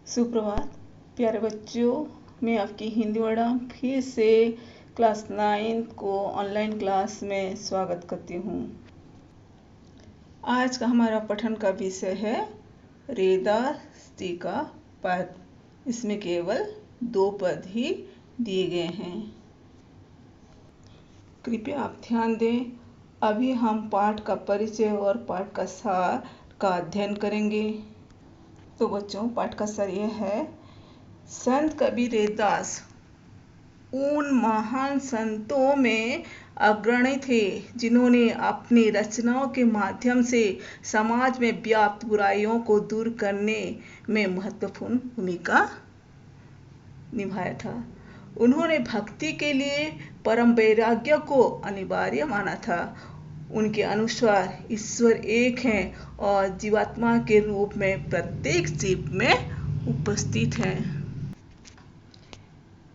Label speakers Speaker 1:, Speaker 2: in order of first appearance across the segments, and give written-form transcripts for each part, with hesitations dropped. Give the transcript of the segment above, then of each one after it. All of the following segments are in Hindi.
Speaker 1: सुप्रभात प्यारे बच्चों, मैं आपकी हिंदी मैडम फिर से क्लास 9 को ऑनलाइन क्लास में स्वागत करती हूँ। आज का हमारा पठन का विषय है रैदास जी का पद। इसमें केवल 2 पद ही दिए गए हैं। कृपया आप ध्यान दें। अभी हम पाठ का परिचय और पाठ का सार का अध्ययन करेंगे। तो बच्चों, पाठ का सार यह है, संत कबीर रैदास उन महान संतों में अग्रणी थे जिन्होंने अपनी रचनाओं के माध्यम से समाज में व्याप्त बुराइयों को दूर करने में महत्वपूर्ण भूमिका निभाया था। उन्होंने भक्ति के लिए परम वैराग्य को अनिवार्य माना था। उनके अनुसार ईश्वर एक है और जीवात्मा के रूप में प्रत्येक जीव में उपस्थित है।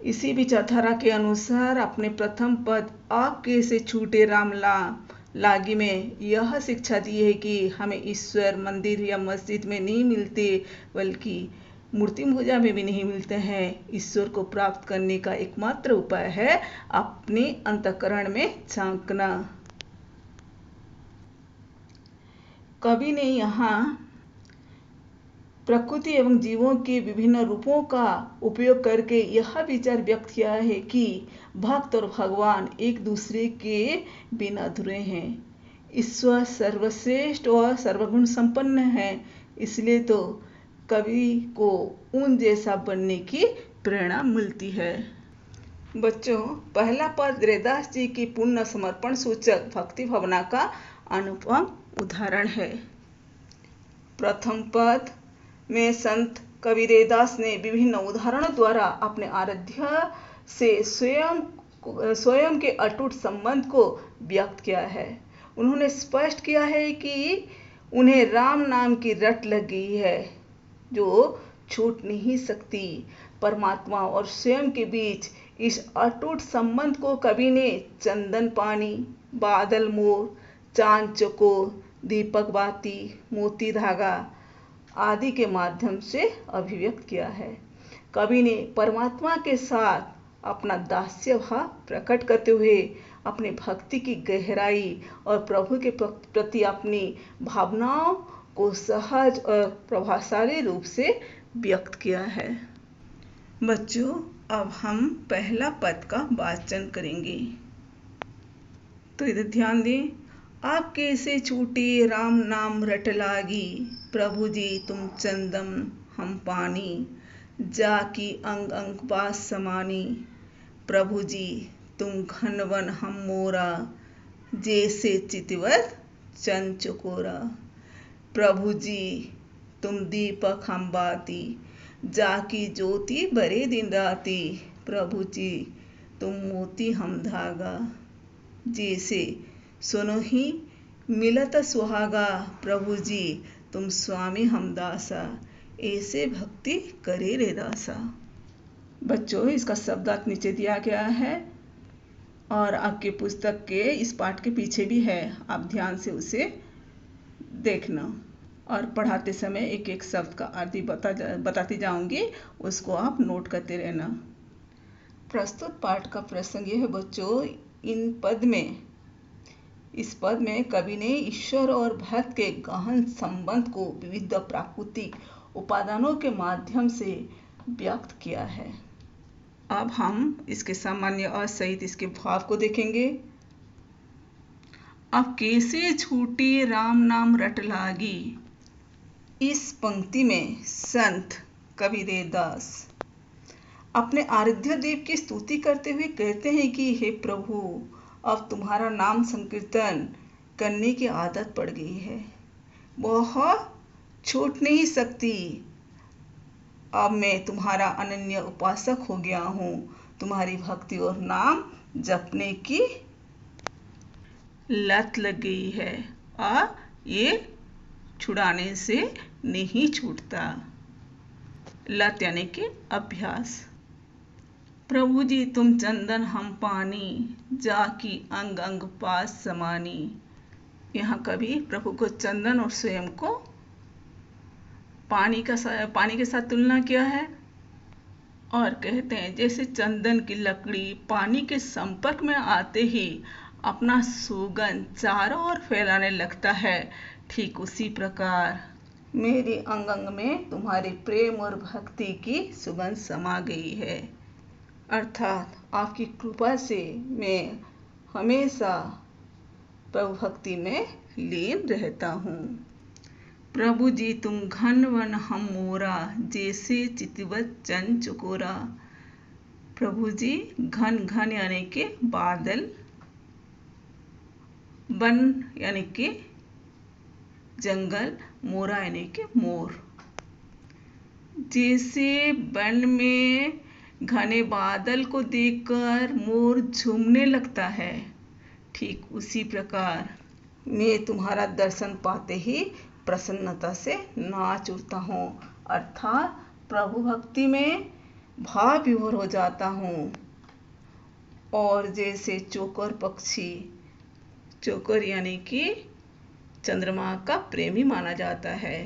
Speaker 1: इसी विचारधारा के अनुसार अपने प्रथम पद आप कैसे छूटे राम लागी में यह शिक्षा दी है कि हमें ईश्वर मंदिर या मस्जिद में नहीं मिलते, बल्कि मूर्ति पूजा में भी नहीं मिलते हैं। ईश्वर को प्राप्त करने का एकमात्र उपाय है अपने अंतःकरण में झांकना। कवि ने यहाँ प्रकृति एवं जीवों के विभिन्न रूपों का उपयोग करके यह विचार व्यक्त किया है कि भक्त और भगवान एक दूसरे के बिना अधूरे हैं। ईश्वर सर्वश्रेष्ठ और सर्वगुण संपन्न है, इसलिए तो कवि को उन जैसा बनने की प्रेरणा मिलती है। बच्चों, पहला पद रैदास जी की पूर्ण समर्पण सूचक भक्ति भावना का अनुपम उदाहरण है। प्रथम पद में संत कबीर रैदास ने विभिन्न उदाहरणों द्वारा अपने आराध्य से स्वयं के अटूट संबंध को व्यक्त किया है। उन्होंने स्पष्ट किया है कि उन्हें राम नाम की रट लग गई है जो छूट नहीं सकती। परमात्मा और स्वयं के बीच इस अटूट संबंध को कवि ने चंदन पानी, बादल मोर, चांद चकोर, दीपक बाती, मोती धागा आदि के माध्यम से अभिव्यक्त किया है। कवि ने परमात्मा के साथ अपना दास्य भाव प्रकट करते हुए अपनी भक्ति की गहराई और प्रभु के प्रति अपनी भावनाओं को सहज और प्रभावशाली रूप से व्यक्त किया है। बच्चों, अब हम पहला पद का वाचन करेंगे। तो इधर ध्यान दें। आप कैसे छूटे राम नाम रट लागी, प्रभु जी तुम चंदन हम पानी, जाकी अंग अंग पास समानी, प्रभु जी तुम घनवन हम मोरा, जैसे चितवत चंद चकोरा, प्रभु जी तुम दीपक हम बाती, जाकी ज्योति बरे दिन राती, प्रभु जी तुम मोती हम धागा, जैसे सुनो ही मिलत सुहागा, प्रभु जी तुम स्वामी हम दासा, ऐसे भक्ति करे रैदासा। बच्चों, इसका शब्दार्थ नीचे दिया गया है और आपके पुस्तक के इस पाठ के पीछे भी है। आप ध्यान से उसे देखना और पढ़ाते समय एक एक शब्द का अर्थ बताती जाऊंगी, उसको आप नोट करते रहना। प्रस्तुत पाठ का प्रसंग यह है बच्चों, इस पद में कवि ने ईश्वर और भक्त के गहन संबंध को विविध प्राकृतिक उपादानों के माध्यम से व्यक्त किया है। अब हम इसके सामान्य अर्थ सहित इसके भाव को देखेंगे। अब कैसे छूटे राम नाम रट लागी। इस पंक्ति में संत कबीर रैदास अपने आराध्य देव की स्तुति करते हुए कहते हैं कि हे प्रभु, अब तुम्हारा नाम संकीर्तन करने की आदत पड़ गई है, वह छूट नहीं सकती। अब मैं तुम्हारा अनन्य उपासक हो गया हूँ। तुम्हारी भक्ति और नाम जपने की लत लग गई है और ये छुड़ाने से नहीं छूटता। लत यानी कि अभ्यास। प्रभु जी तुम चंदन हम पानी, जाकी अंग अंग पास समानी। यहाँ कभी प्रभु को चंदन और स्वयं को पानी के साथ तुलना किया है और कहते हैं जैसे चंदन की लकड़ी पानी के संपर्क में आते ही अपना सुगंध चारों ओर फैलाने लगता है, ठीक उसी प्रकार मेरे अंग अंग में तुम्हारे प्रेम और भक्ति की सुगंध समा गई है। अर्थात आपकी कृपा से मैं हमेशा प्रभु भक्ति में लीन रहता हूँ। प्रभु जी तुम घन वन हम मोरा, जैसे चितवत चन चकोरा। प्रभु जी घन घन यानी कि बादल, वन यानी कि जंगल, मोरा यानी कि मोर। जैसे वन में घने बादल को देखकर मोर झूमने लगता है, ठीक उसी प्रकार मैं तुम्हारा दर्शन पाते ही प्रसन्नता से नाच उठता हूँ। अर्थात प्रभु भक्ति में भाव विभोर हो जाता हूँ। और जैसे चोकर पक्षी, चोकर यानी कि चंद्रमा का प्रेमी माना जाता है,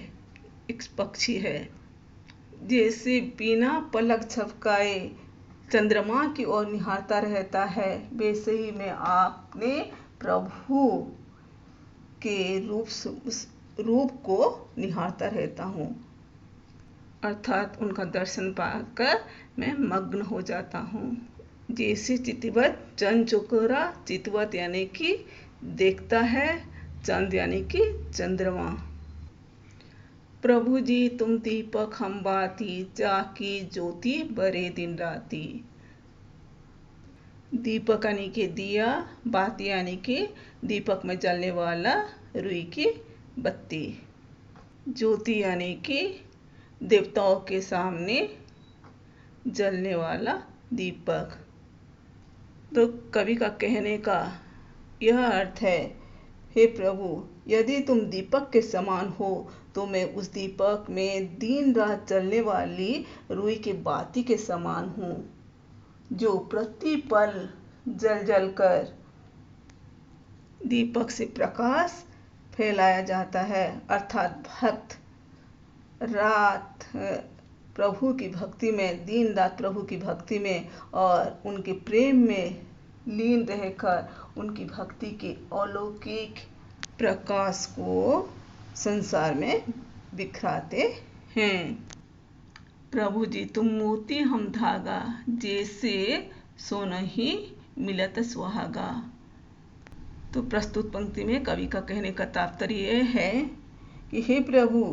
Speaker 1: एक पक्षी है, जैसे बिना पलक झपकाए चंद्रमा की ओर निहारता रहता है, वैसे ही मैं अपने प्रभु के रूप को निहारता रहता हूँ। अर्थात उनका दर्शन पाकर मैं मग्न हो जाता हूँ। जैसे चितवत चंद चकोरा, चितवत यानी कि देखता है, चंद यानी कि चंद्रमा। प्रभु जी तुम दीपक हम बाती, जाकी ज्योति बरे दिन राती। दीपक यानी कि दिया, बाती यानी कि दीपक में जलने वाला रुई की बत्ती, ज्योति यानी कि देवताओं के सामने जलने वाला दीपक। तो कवि का कहने का यह अर्थ है, हे प्रभु यदि तुम दीपक के समान हो तो मैं उस दीपक में दिन रात जलने वाली रुई की बाती के समान हूँ, जो प्रति पल जल जल कर दीपक से प्रकाश फैलाया जाता है। अर्थात भक्त रात प्रभु की भक्ति में, दिन रात प्रभु की भक्ति में और उनके प्रेम में लीन रहकर उनकी भक्ति के अलौकिक प्रकाश को संसार में बिखराते हैं। प्रभु जी तुम मोती हम धागा, जैसे सोनहि मिलत सुहागा। तो प्रस्तुत पंक्ति में कवि का कहने का तात्पर्य यह है कि हे प्रभु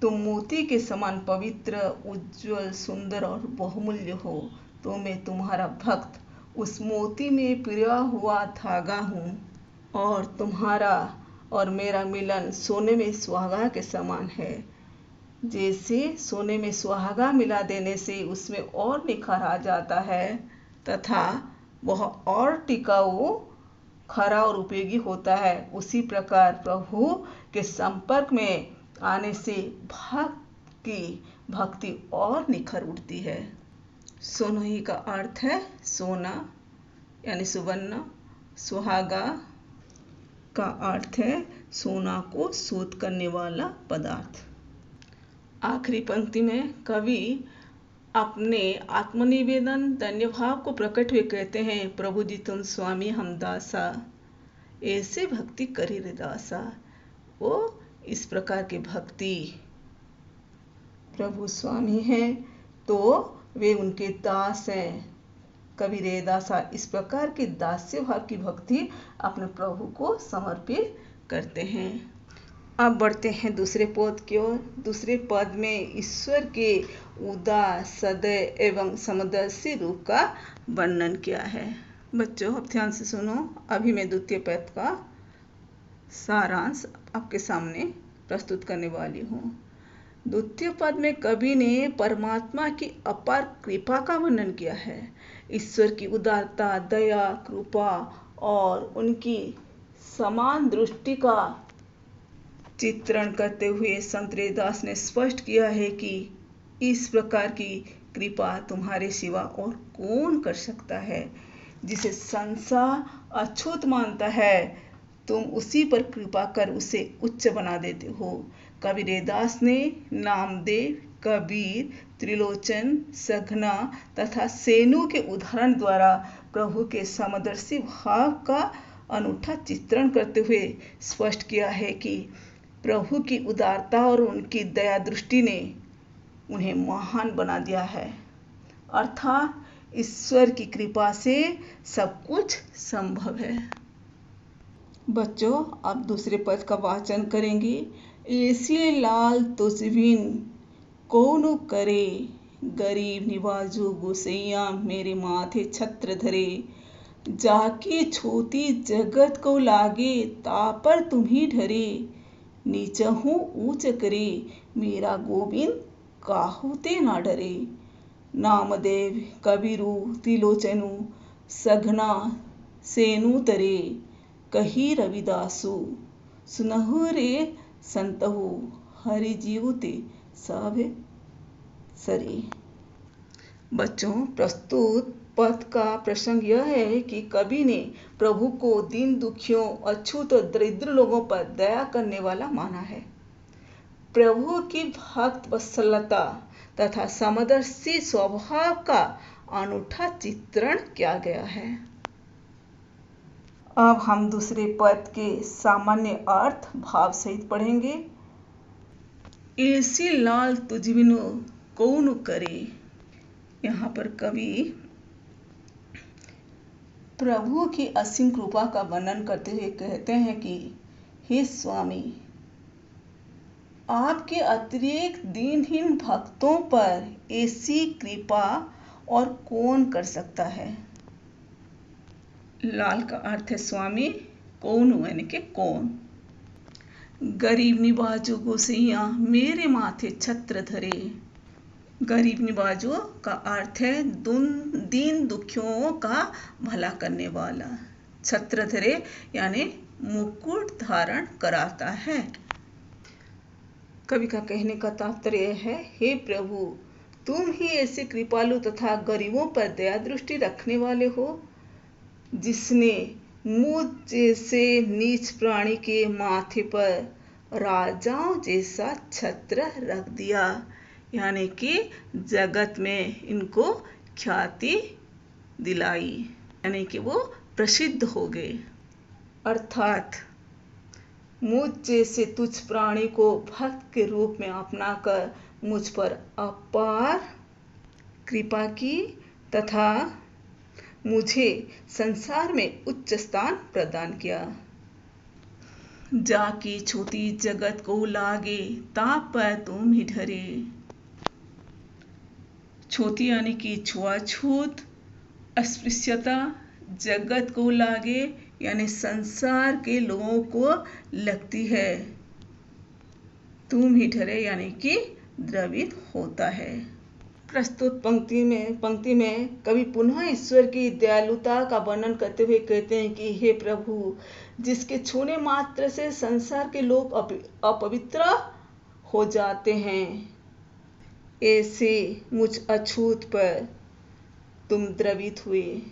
Speaker 1: तुम मोती के समान पवित्र, उज्जवल, सुंदर और बहुमूल्य हो, तो मैं तुम्हारा भक्त उस मोती में पिरोया हुआ धागा हूँ और तुम्हारा और मेरा मिलन सोने में सुहागा के समान है। जैसे सोने में सुहागा मिला देने से उसमें और निखार आ जाता है तथा वह और टिकाऊ, खरा और उपयोगी होता है, उसी प्रकार प्रभु के संपर्क में आने से भक्त की भक्ति और निखर उठती है। सोनहि का अर्थ है सोना यानी सुवर्ण, सुहागा का अर्थ है सोना को शोध करने वाला पदार्थ। आखिरी पंक्ति में कवि अपने आत्मनिवेदन धन्य भाव को प्रकट हुए कहते हैं, प्रभु जी तुम स्वामी हम दासा, ऐसे भक्ति करी रे दासा। वो इस प्रकार की भक्ति, प्रभु स्वामी हैं तो वे उनके दास हैं, कवि रे दासा। इस प्रकार की दास्य भाव की भक्ति अपने प्रभु को समर्पित करते हैं। अब बढ़ते हैं दूसरे पद की ओर। दूसरे पद में ईश्वर के उदार, सदैव एवं समदर्शी रूप का वर्णन किया है। बच्चों अब ध्यान से सुनो, अभी मैं द्वितीय पद का सारांश आपके सामने प्रस्तुत करने वाली हूँ। द्वितीय पद में कवि ने परमात्मा की अपार कृपा का वर्णन किया है। ईश्वर की उदारता, दया, कृपा और उनकी समान दृष्टि का चित्रण करते हुए संत रैदास ने स्पष्ट किया है कि इस प्रकार की कृपा तुम्हारे सिवा और कौन कर सकता है। जिसे संसार अछूत मानता है, तुम उसी पर कृपा कर उसे उच्च बना देते हो। कबीरदास ने नामदेव, कबीर, त्रिलोचन, सघना तथा सेनु के उदाहरण द्वारा प्रभु के समदर्शी भाव का अनूठा चित्रण करते हुए स्पष्ट किया है कि प्रभु की उदारता और उनकी दया दृष्टि ने उन्हें महान बना दिया है। अर्थात ईश्वर की कृपा से सब कुछ संभव है। बच्चों, अब दूसरे पद का वाचन करेंगे। ऐसे लाल तुझबिन कौन करे, गरीब निवाजो गोसैया मेरे माथे छत्र धरे। जाकी छोटी जगत को लागे, तापर तुम्ही ढरे। नीचहु ऊंच करे, मेरा गोविंद काहुते ना डरे। नामदेव, कबीरु, त्रिलोचनु, सघना, सेनु तरे। कही रविदासु, सुनहु रे संतहु, हरि जीवते सब सरे। बच्चों, प्रस्तुत पद का प्रसंग यह है कि कवि ने प्रभु को दीन दुखियों, अछूत और दरिद्र लोगों पर दया करने वाला माना है। प्रभु की भक्त वत्सलता तथा समदर्शी स्वभाव का अनूठा चित्रण किया गया है। अब हम दूसरे पद के सामान्य अर्थ भाव सहित पढ़ेंगे। ऐसी लाल तुझबिनु कौन करे। यहाँ पर कवि प्रभु की असीम कृपा का वर्णन करते हुए कहते हैं कि हे स्वामी, आपके अतिरिक्त दीनहीन भक्तों पर ऐसी कृपा और कौन कर सकता है। लाल का अर्थ है स्वामी, कौन यानी कि कौन। गरीब निवाजो गोसैया मेरे माथे छत्र धरे। गरीब निवाजो का अर्थ है दीन दुखियों का भला करने वाला। छत्र धरे यानी मुकुट धारण कराता है। कवि का कहने का तात्पर्य है, हे प्रभु, तुम ही ऐसे कृपालु तथा गरीबों पर दया दृष्टि रखने वाले हो, जिसने मुझ जैसे नीच प्राणी के माथे पर राजाओं जैसा छत्र रख दिया, यानी कि जगत में इनको ख्याति दिलाई, यानी कि वो प्रसिद्ध हो गए। अर्थात मुझ जैसे तुच्छ प्राणी को भक्त के रूप में अपनाकर मुझ पर अपार कृपा की तथा मुझे संसार में उच्च स्थान प्रदान किया। जाकी छोटी जगत को लागे, ताप पर तुम ही ढरे। छोटी यानी कि छुआछूत, अस्पृश्यता, जगत को लागे यानी संसार के लोगों को लगती है। तुम ही ढरे यानी कि द्रवित होता है। प्रस्तुत पंक्ति में कवि पुनः ईश्वर की दयालुता का वर्णन करते हुए कहते हैं कि हे प्रभु, जिसके छूने मात्र से संसार के लोग अपवित्र हो जाते हैं, ऐसे मुझ अछूत पर तुम द्रवित हुए।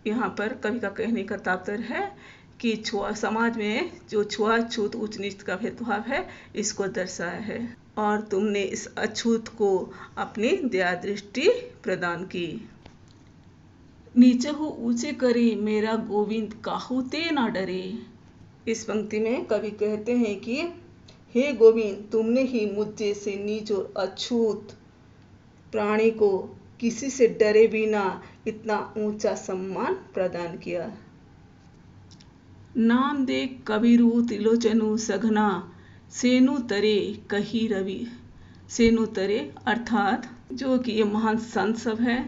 Speaker 1: यहाँ पर कवि का कहने का तात्पर्य है कि समाज में जो छुआछूत उच्च नीच का भेदभाव है, इसको दर्शाया है और तुमने इस अछूत को अपनी दया दृष्टि प्रदान की। नीचे हो ऊंचे करे, मेरा गोविंद काहुते ना डरे। इस पंक्ति में कवि कहते हैं कि हे गोविंद, तुमने ही मुझ जैसे नीच और अछूत प्राणी को किसी से डरे बिना इतना ऊंचा सम्मान प्रदान किया। नाम दे कबीरु, त्रिलोचनु, सघना, सेनु तरे कही रवि। सेनु तरे अर्थात जो कि ये महान संत सब है,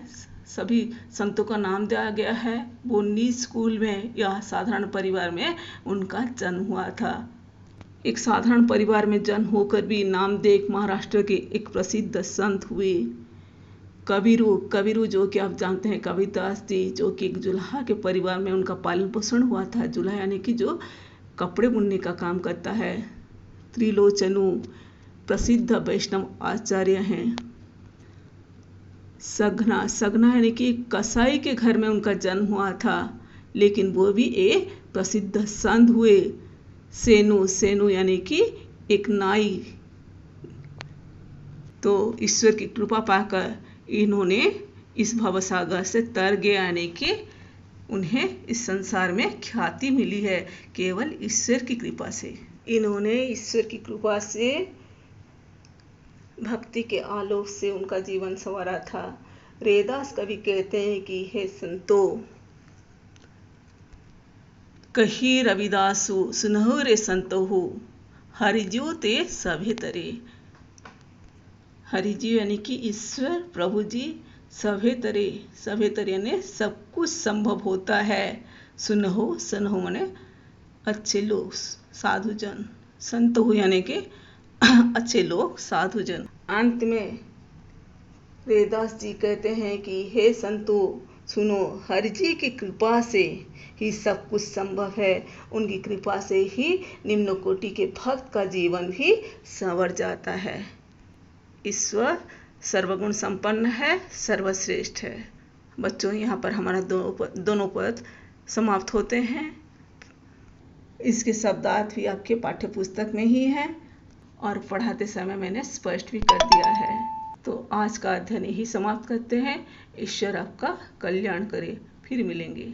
Speaker 1: सभी संतों का नाम दिया गया है। वो नीच स्कूल में या साधारण परिवार में उनका जन्म हुआ था। एक साधारण परिवार में जन्म होकर भी नामदेव महाराष्ट्र के एक प्रसिद्ध संत हुए। कबीरू जो कि आप जानते हैं कबीरदास जी, जो कि एक जुल्हा के परिवार में उनका पालन पोषण हुआ था। जुल्हा यानी कि जो कपड़े बुनने का काम करता है। त्रिलोचनु प्रसिद्ध वैष्णव आचार्य हैं। सघना यानी कि कसाई के घर में उनका जन्म हुआ था, लेकिन वो भी एक प्रसिद्ध संत हुए। सेनु यानी कि एक नाई, तो ईश्वर की कृपा पाकर इन्होंने इस भवसागर से तर गए आने की उन्हें इस संसार में ख्याति मिली है, केवल ईश्वर की कृपा से। इन्होंने ईश्वर की कृपा से भक्ति के आलोक से उनका जीवन संवारा था। रैदास कवि कहते हैं कि हे संतो, कही रविदासु सुनहु रे संतो, हरिजू ते सभे तरे। हरिजी यानी कि ईश्वर प्रभु जी, सभे तरे यानी सब कुछ संभव होता है। सुनहो, सुनहो माने अच्छे लोग, साधुजन। संत हो यानी कि अच्छे लोग, साधुजन। अंत में रैदास जी कहते हैं कि हे संतो सुनो, हरि जी की कृपा से ही सब कुछ संभव है। उनकी कृपा से ही निम्न कोटि के भक्त का जीवन भी संवर जाता है। ईश्वर सर्वगुण संपन्न है, सर्वश्रेष्ठ है। बच्चों, यहाँ पर हमारा दोनों पद समाप्त होते हैं। इसके शब्दार्थ भी आपके पाठ्य पुस्तक में ही हैं और पढ़ाते समय मैंने स्पष्ट भी कर दिया है। तो आज का अध्ययन यही समाप्त करते हैं। ईश्वर आपका कल्याण करे। फिर मिलेंगे।